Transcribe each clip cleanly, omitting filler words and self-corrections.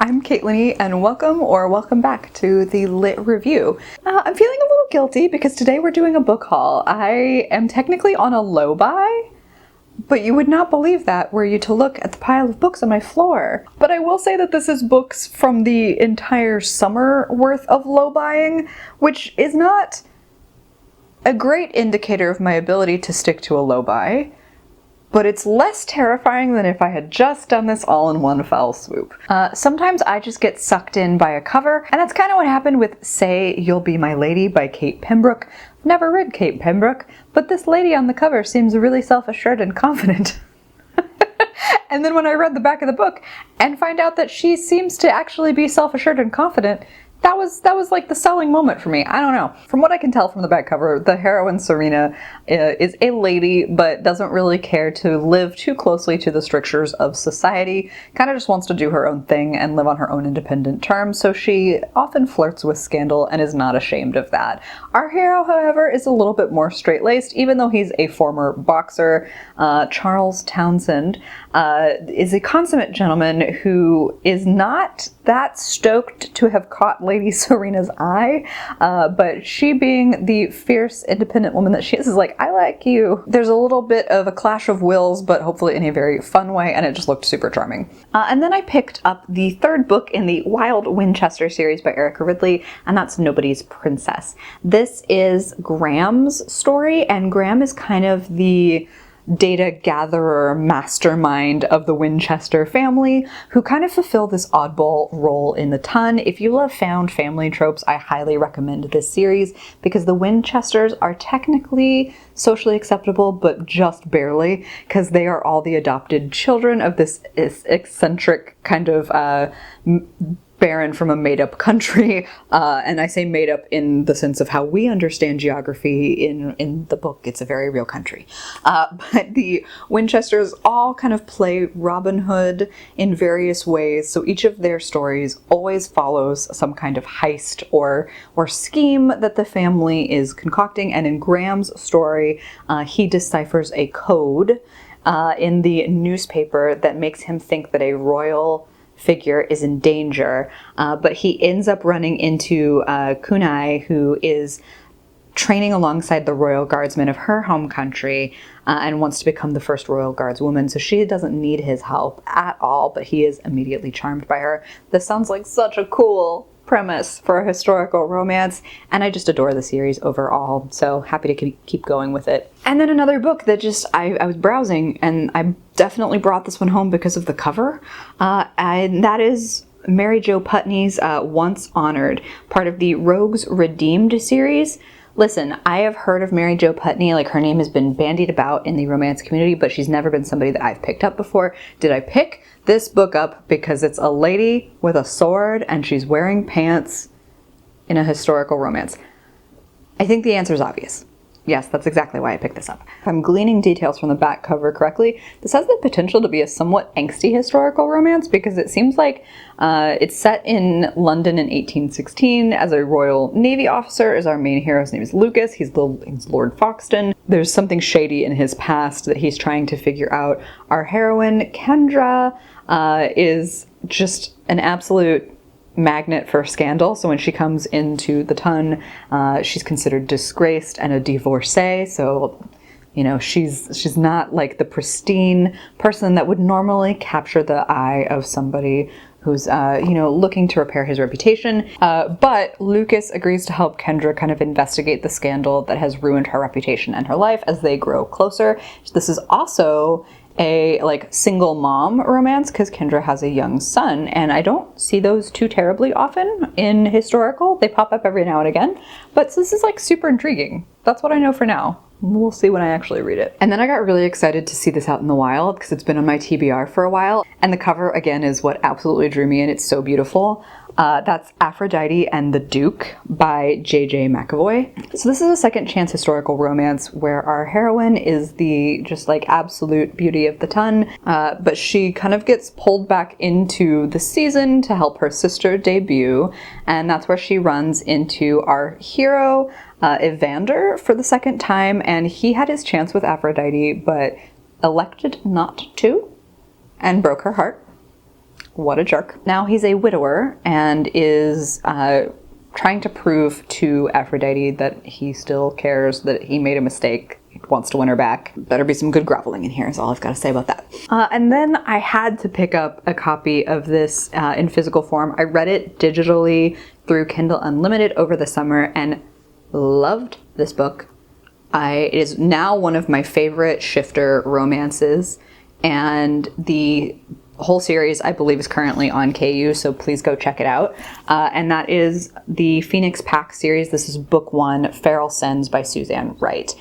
I'm Caitlin and welcome back to the Lit Review. I'm feeling a little guilty because today we're doing a book haul. I am technically on a low buy, but you would not believe that were you to look at the pile of books on my floor. But I will say that this is books from the entire summer worth of low buying, which is not a great indicator of my ability to stick to a low buy. But it's less terrifying than if I had just done this all in one fell swoop. Sometimes I just get sucked in by a cover, and that's kind of what happened with Say You'll Be My Lady by Kate Pembroke. Never read Kate Pembroke, but this lady on the cover seems really self-assured and confident. And then when I read the back of the book and find out that she seems to actually be self-assured and confident, that was like the selling moment for me. I don't know. From what I can tell from the back cover, the heroine Serena is a lady, but doesn't really care to live too closely to the strictures of society. Kind of just wants to do her own thing and live on her own independent terms, so she often flirts with scandal and is not ashamed of that. Our hero, however, is a little bit more straight-laced, even though he's a former boxer. Charles Townsend is a consummate gentleman who is not that stoked to have caught Lady Serena's eye, but she, being the fierce, independent woman that she is like, I like you. There's a little bit of a clash of wills, but hopefully in a very fun way, and it just looked super charming. And then I picked up the third book in the Wild Winchester series by Erica Ridley, and that's Nobody's Princess. This is Graham's story, and Graham is kind of the data gatherer mastermind of the Winchester family, who kind of fulfill this oddball role in the ton. If you love found family tropes, I highly recommend this series because the Winchesters are technically socially acceptable, but just barely, because they are all the adopted children of this eccentric kind of baron from a made-up country, and I say made-up in the sense of how we understand geography in the book. It's a very real country. But the Winchesters all kind of play Robin Hood in various ways, so each of their stories always follows some kind of heist or scheme that the family is concocting, and in Graham's story, he deciphers a code in the newspaper that makes him think that a royal figure is in danger, but he ends up running into Kunai, who is training alongside the royal guardsmen of her home country and wants to become the first royal guardswoman, so she doesn't need his help at all, but he is immediately charmed by her. This sounds like such a cool premise for a historical romance, and I just adore the series overall, so happy to keep going with it. And then another book that just, I was browsing, and I definitely brought this one home because of the cover, and that is Mary Jo Putney's Once Honored, part of the Rogues Redeemed series. Listen, I have heard of Mary Jo Putney, like her name has been bandied about in the romance community, but she's never been somebody that I've picked up before. Did I pick this book up because it's a lady with a sword and she's wearing pants in a historical romance? I think the answer is obvious. Yes, that's exactly why I picked this up. If I'm gleaning details from the back cover correctly, this has the potential to be a somewhat angsty historical romance because it seems like it's set in London in 1816 as a Royal Navy officer. As our main hero's name is Lucas. He's Lord Foxton. There's something shady in his past that he's trying to figure out. Our heroine, Kendra, is just an absolute magnet for scandal, so when she comes into the ton, she's considered disgraced and a divorcee, so you know, she's not like the pristine person that would normally capture the eye of somebody who's you know, looking to repair his reputation, but Lucas agrees to help Kendra kind of investigate the scandal that has ruined her reputation and her life as they grow closer. This is also a like single mom romance because Kendra has a young son, and I don't see those too terribly often in historical. They pop up every now and again, but this is like super intriguing. That's what I know for now. We'll see when I actually read it. And then I got really excited to see this out in the wild because it's been on my TBR for a while, and the cover again is what absolutely drew me in. It's so beautiful. That's Aphrodite and the Duke by J.J. McAvoy. So this is a second chance historical romance where our heroine is the just like absolute beauty of the ton, but she kind of gets pulled back into the season to help her sister debut, and that's where she runs into our hero, Evander, for the second time, and he had his chance with Aphrodite but elected not to and broke her heart. What a jerk. Now he's a widower and is trying to prove to Aphrodite that he still cares, that he made a mistake, he wants to win her back. Better be some good groveling in here is all I've got to say about that. And then I had to pick up a copy of this in physical form. I read it digitally through Kindle Unlimited over the summer and loved this book. It is now one of my favorite shifter romances, and the whole series, I believe, is currently on KU, so please go check it out. And that is the Phoenix Pack series. This is book 1, Feral Sins by Suzanne Wright.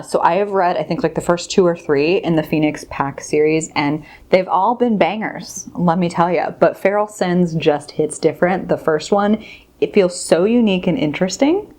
So I have read, I think, like the first 2 or 3 in the Phoenix Pack series, and they've all been bangers, let me tell you. But Feral Sins just hits different. The first one, it feels so unique and interesting.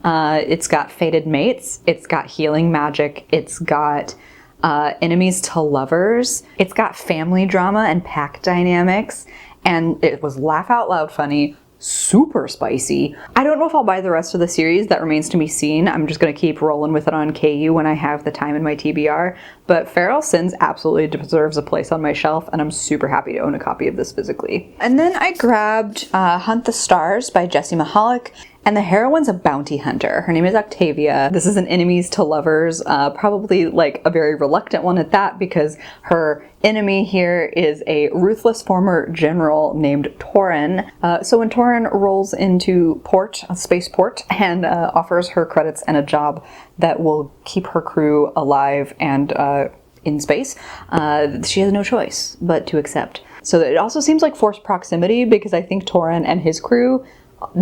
It's got fated mates, it's got healing magic, it's got enemies to lovers, it's got family drama and pack dynamics, and it was laugh out loud funny, super spicy. I don't know if I'll buy the rest of the series, that remains to be seen. I'm just gonna keep rolling with it on KU when I have the time in my TBR, but Feral Sins absolutely deserves a place on my shelf, and I'm super happy to own a copy of this physically. And then I grabbed Hunt the Stars by Jessie Mahalik. And the heroine's a bounty hunter. Her name is Octavia. This is an enemies to lovers, probably like a very reluctant one at that, because her enemy here is a ruthless former general named Torin. So when Torin rolls into port, a spaceport, and offers her credits and a job that will keep her crew alive and in space, she has no choice but to accept. So it also seems like forced proximity, because I think Torin and his crew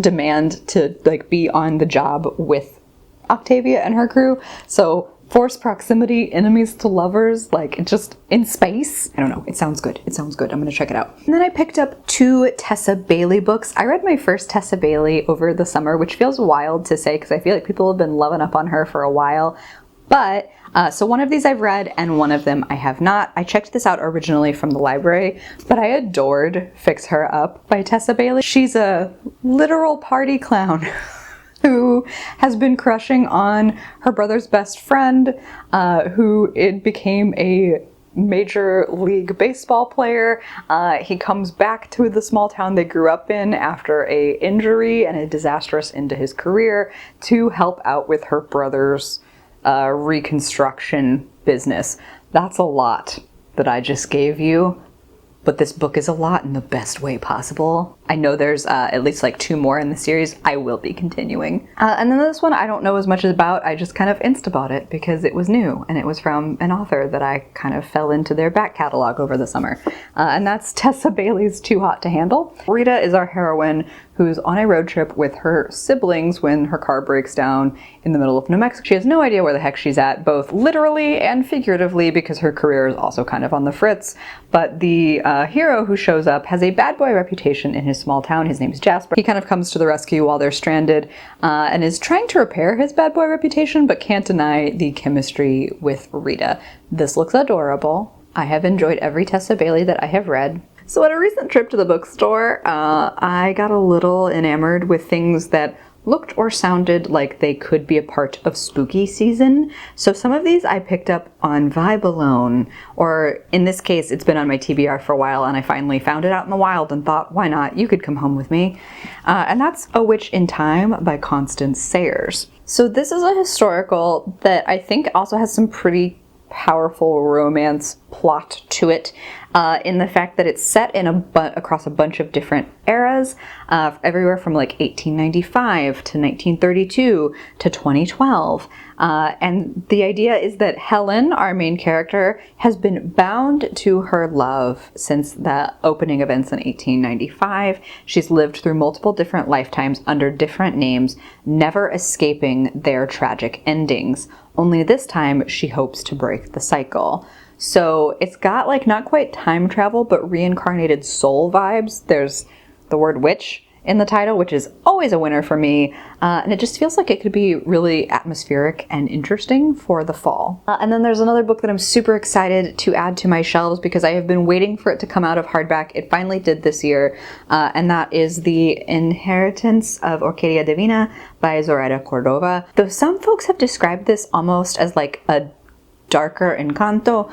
demand to like be on the job with Octavia and her crew. So forced proximity, enemies to lovers, like just in space. I don't know. It sounds good. It sounds good. I'm gonna check it out. And then I picked up 2 Tessa Bailey books. I read my first Tessa Bailey over the summer, which feels wild to say because I feel like people have been loving up on her for a while. But so one of these I've read and one of them I have not. I checked this out originally from the library, but I adored Fix Her Up by Tessa Bailey. She's a literal party clown who has been crushing on her brother's best friend, who it became a Major League Baseball player. He comes back to the small town they grew up in after a injury and a disastrous end to his career to help out with her brother's reconstruction business. That's a lot that I just gave you, but this book is a lot in the best way possible. I know there's at least like 2 more in the series. I will be continuing. And then this one I don't know as much about. I just kind of insta-bought it because it was new and it was from an author that I kind of fell into their back catalog over the summer. And that's Tessa Bailey's Too Hot to Handle. Rita is our heroine who's on a road trip with her siblings when her car breaks down in the middle of New Mexico. She has no idea where the heck she's at, both literally and figuratively, because her career is also kind of on the fritz. But the hero who shows up has a bad boy reputation in his small town. His name's Jasper. He kind of comes to the rescue while they're stranded and is trying to repair his bad boy reputation, but can't deny the chemistry with Rita. This looks adorable. I have enjoyed every Tessa Bailey that I have read. So at a recent trip to the bookstore, I got a little enamored with things that looked or sounded like they could be a part of spooky season. So some of these I picked up on Vibe Alone, or in this case, it's been on my TBR for a while and I finally found it out in the wild and thought, why not? You could come home with me. And that's A Witch in Time by Constance Sayers. So this is a historical that I think also has some pretty powerful romance plot to it, in the fact that it's set in across a bunch of different eras, everywhere from like 1895 to 1932 to 2012. And the idea is that Helen, our main character, has been bound to her love since the opening events in 1895. She's lived through multiple different lifetimes under different names, never escaping their tragic endings. Only this time she hopes to break the cycle. So it's got like not quite time travel, but reincarnated soul vibes. There's the word witch in the title, which is always a winner for me. And it just feels like it could be really atmospheric and interesting for the fall. And then there's another book that I'm super excited to add to my shelves because I have been waiting for it to come out of hardback. It finally did this year. And that is The Inheritance of Arcadia Divina by Zoraida Cordova. Though some folks have described this almost as like a darker Encanto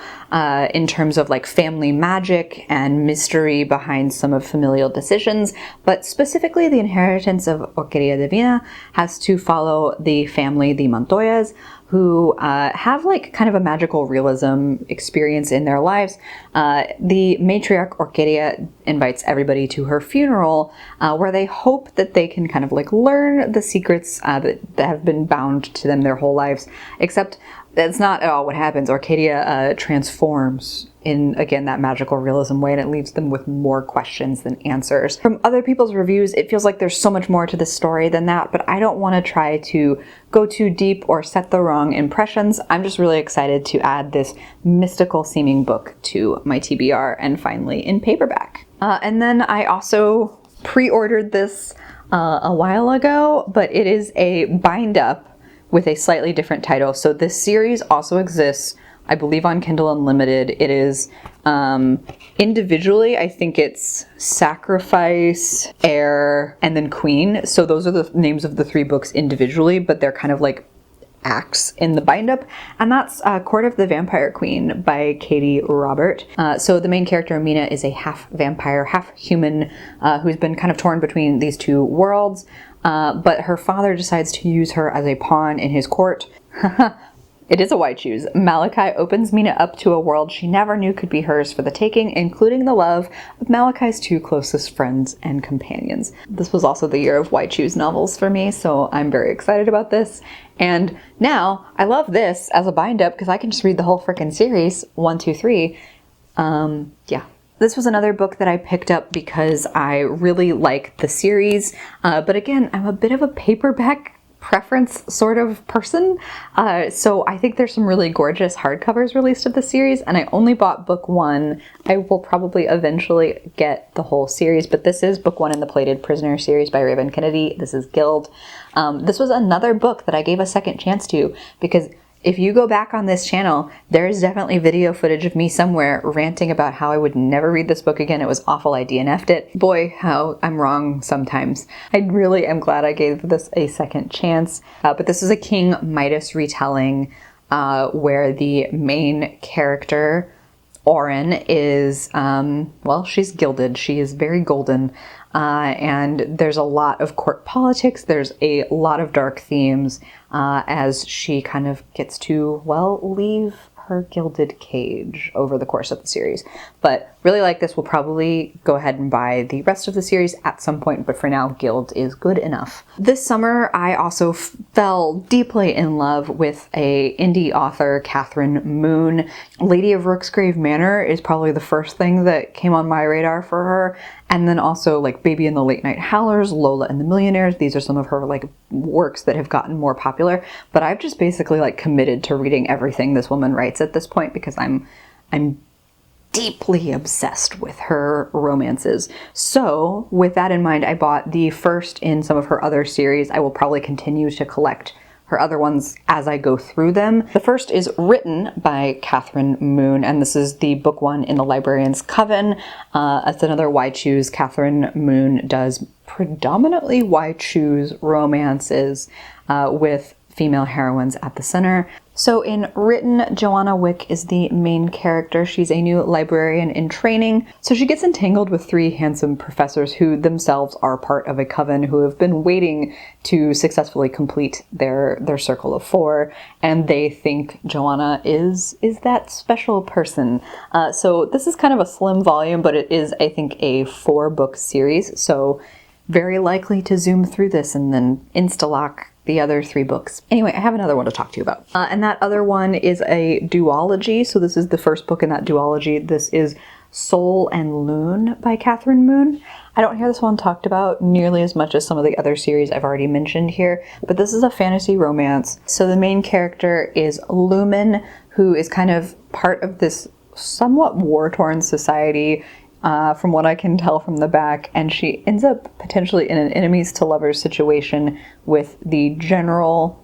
in terms of like family magic and mystery behind some of familial decisions, but specifically the Inheritance of Arcadia Divina has to follow the family, the Montoyas, who have like kind of a magical realism experience in their lives. The matriarch Arcadia invites everybody to her funeral where they hope that they can kind of like learn the secrets that have been bound to them their whole lives, except that's not at all what happens. Arcadia transforms in, again, that magical realism way, and it leaves them with more questions than answers. From other people's reviews, it feels like there's so much more to this story than that, but I don't want to try to go too deep or set the wrong impressions. I'm just really excited to add this mystical seeming book to my TBR and finally in paperback. And then I also pre-ordered this a while ago, but it is a bind up with a slightly different title. So this series also exists, I believe, on Kindle Unlimited. It is individually, I think it's Sacrifice, Heir, and then Queen. So those are the names of the 3 books individually, but they're kind of like acts in the bind up, and that's Court of the Vampire Queen by Katie Robert. So the main character, Amina, is a half vampire, half human who's been kind of torn between these 2 worlds, but her father decides to use her as a pawn in his court. It is a white shoes. Malachi opens Mina up to a world she never knew could be hers for the taking, including the love of Malachi's 2 closest friends and companions. This was also the year of white shoes novels for me, so I'm very excited about this. And now I love this as a bind up because I can just read the whole frickin' series, 1, 2, 3. Yeah. This was another book that I picked up because I really like the series, but again, I'm a bit of a paperback preference sort of person, so I think there's some really gorgeous hardcovers released of the series, and I only bought book 1. I will probably eventually get the whole series, but this is book 1 in the Plated Prisoner series by Raven Kennedy. This is Guild. This was another book that I gave a second chance to, because if you go back on this channel, there's definitely video footage of me somewhere ranting about how I would never read this book again. It was awful. I DNF'd it. Boy, how I'm wrong sometimes. I really am glad I gave this a second chance. But this is a King Midas retelling where the main character, Oren, is, well, she's gilded. She is very golden. And there's a lot of court politics. There's a lot of dark themes as she kind of gets to, well, leave her gilded cage over the course of the series. But really like this. We'll probably go ahead and buy the rest of the series at some point, but for now, Guild is good enough. This summer, I also fell deeply in love with a indie author, Catherine Moon. Lady of Rooksgrave Manor is probably the first thing that came on my radar for her. And then also like Baby and the Late Night Howlers, Lola and the Millionaires. These are some of her like works that have gotten more popular. But I've just basically like committed to reading everything this woman writes at this point because I'm deeply obsessed with her romances. So with that in mind, I bought the first in some of her other series. I will probably continue to collect her other ones as I go through them. The first is Written by Catherine Moon, and this is the book 1 in the Librarian's Coven. It's another Why Choose. Catherine Moon does predominantly Why Choose romances with female heroines at the center. So in Written, Joanna Wick is the main character. She's a new librarian in training. So she gets entangled with 3 handsome professors who themselves are part of a coven who have been waiting to successfully complete their circle of 4. And they think Joanna is that special person. So this is kind of a slim volume, but it is, I think, a 4-book series. So very likely to zoom through this and then insta-lock the other 3 books. Anyway, I have another one to talk to you about. And that other one is a duology. So this is the first book in that duology. This is Soul and Loon by Catherine Moon. I don't hear this one talked about nearly as much as some of the other series I've already mentioned here, but this is a fantasy romance. So the main character is Lumen, who is kind of part of this somewhat war-torn society from what I can tell from the back, and she ends up potentially in an enemies to lovers situation with the general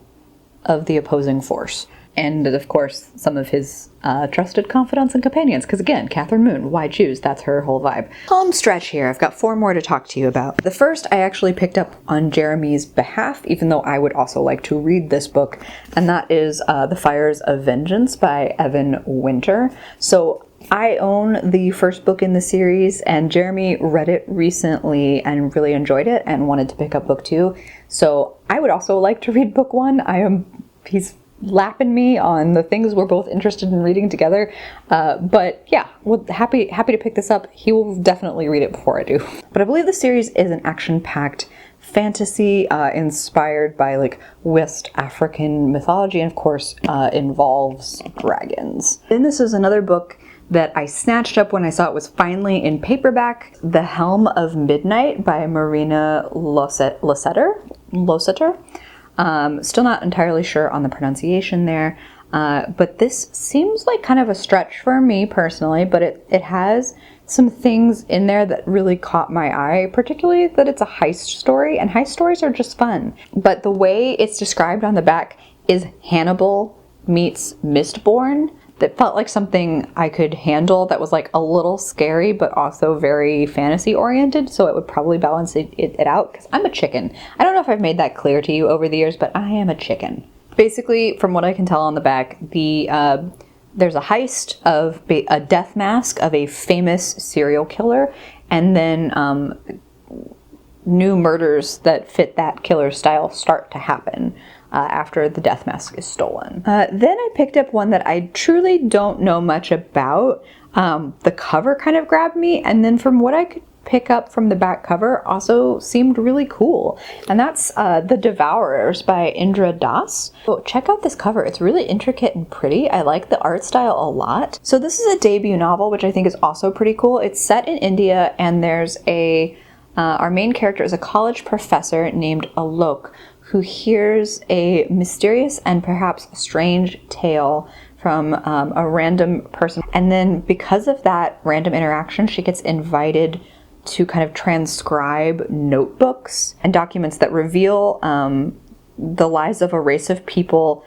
of the opposing force. And of course, some of his trusted confidants and companions. Because again, Catherine Moon, why choose? That's her whole vibe. Home stretch here. I've got 4 more to talk to you about. The first I actually picked up on Jeremy's behalf, even though I would also like to read this book, and that is The Fires of Vengeance by Evan Winter. So I own the first book in the series, and Jeremy read it recently and really enjoyed it and wanted to pick up book 2. So I would also like to read book 1. He's lapping me on the things we're both interested in reading together. But yeah, happy to pick this up. He will definitely read it before I do. But I believe the series is an action-packed fantasy inspired by like West African mythology, and of course involves dragons. Then this is another book that I snatched up when I saw it was finally in paperback, The Helm of Midnight by Marina Losetter. Still not entirely sure on the pronunciation there, but this seems like kind of a stretch for me personally, but it has some things in there that really caught my eye, particularly that it's a heist story, and heist stories are just fun. But the way it's described on the back is Hannibal meets Mistborn. That felt like something I could handle, that was like a little scary but also very fantasy oriented, so it would probably balance it out, because I'm a chicken. I don't know if I've made that clear to you over the years, but I am a chicken. Basically, from what I can tell on the back, there's a heist of a death mask of a famous serial killer, and then new murders that fit that killer's style start to happen after the death mask is stolen. Then I picked up one that I truly don't know much about. The cover kind of grabbed me, and then from what I could pick up from the back cover also seemed really cool. And that's The Devourers by Indra Das. So check out this cover. It's really intricate and pretty. I like the art style a lot. So this is a debut novel, which I think is also pretty cool. It's set in India, and there's our main character is a college professor named Alok, who hears a mysterious and perhaps strange tale from a random person. And then because of that random interaction, she gets invited to kind of transcribe notebooks and documents that reveal the lives of a race of people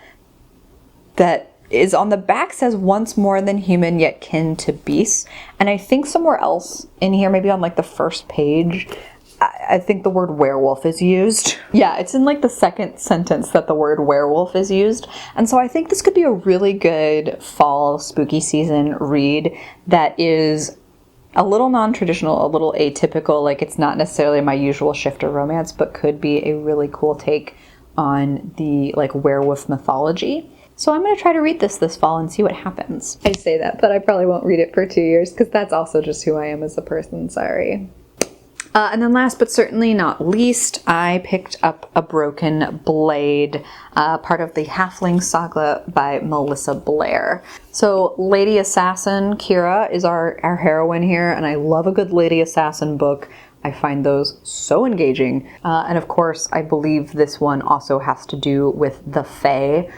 that is on the back says once more than human yet kin to beasts. And I think somewhere else in here, maybe on like the first page, I think the word werewolf is used. Yeah, it's in like the second sentence that the word werewolf is used. And so I think this could be a really good fall spooky season read that is a little non-traditional, a little atypical, like it's not necessarily my usual shifter romance, but could be a really cool take on the like werewolf mythology. So I'm going to try to read this fall and see what happens. I say that, but I probably won't read it for 2 years, because that's also just who I am as a person, sorry. And then last but certainly not least, I picked up A Broken Blade, part of the Halfling Saga by Melissa Blair. So Lady Assassin, Kira, is our heroine here, and I love a good Lady Assassin book. I find those so engaging. And of course, I believe this one also has to do with the Fae.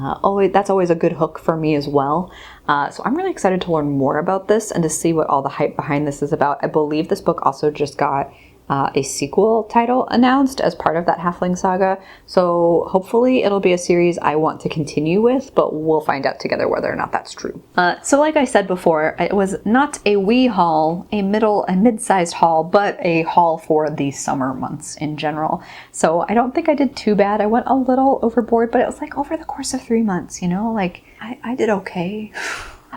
That's always a good hook for me as well. So I'm really excited to learn more about this and to see what all the hype behind this is about. I believe this book also just got a sequel title announced as part of that Halfling Saga. So hopefully it'll be a series I want to continue with, but we'll find out together whether or not that's true. So like I said before, it was not a wee haul, a middle and mid-sized haul, but a haul for the summer months in general. So I don't think I did too bad. I went a little overboard, but it was like over the course of 3 months, you know, like I did okay.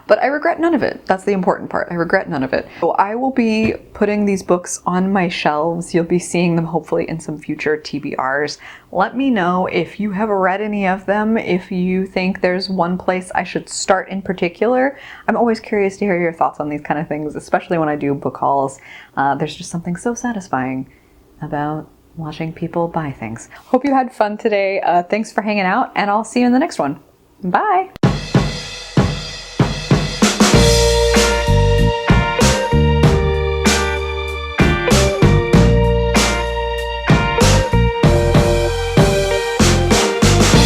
But I regret none of it. That's the important part. I regret none of it. So I will be putting these books on my shelves. You'll be seeing them hopefully in some future TBRs. Let me know if you have read any of them, if you think there's one place I should start in particular. I'm always curious to hear your thoughts on these kind of things, especially when I do book hauls. There's just something so satisfying about watching people buy things. Hope you had fun today. Thanks for hanging out, and I'll see you in the next one. Bye!